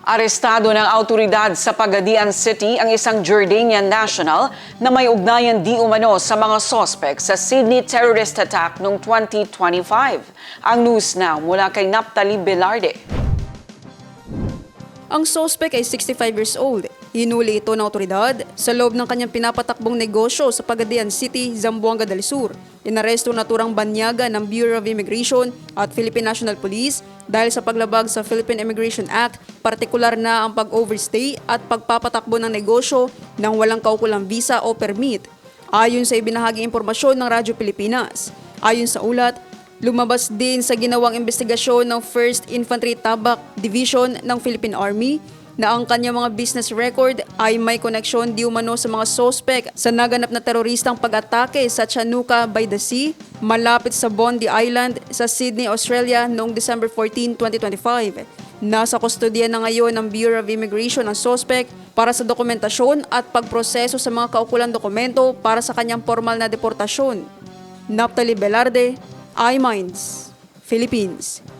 Arestado ng autoridad sa Pagadian City ang isang Jordanian national na may ugnayan di umano sa mga sospek sa Sydney terrorist attack noong 2025. Ang news now mula kay Naphtali Velarde. Ang sospek ay 65 years old. Hinuli ito ng otoridad sa loob ng kanyang pinapatakbong negosyo sa Pagadian City, Zamboanga del Sur. Inaresto naturang banyaga ng Bureau of Immigration at Philippine National Police dahil sa paglabag sa Philippine Immigration Act, partikular na ang pag-overstay at pagpapatakbo ng negosyo ng walang kaukulang visa o permit. Ayon sa ibinahaging impormasyon ng Radyo Pilipinas. Ayon sa ulat, lumabas din sa ginawang investigasyon ng 1st Infantry Tabak Division ng Philippine Army na ang kanyang mga business record ay may koneksyon di umano sa mga sospek sa naganap na teroristang pag-atake sa Chinooka by the Sea, malapit sa Bondi Island sa Sydney, Australia noong December 14, 2025. Nasa kustodiya na ngayon ng Bureau of Immigration ang sospek para sa dokumentasyon at pagproseso sa mga kaukulang dokumento para sa kanyang formal na deportasyon. Naphtali Velarde, iMinds, Philippines.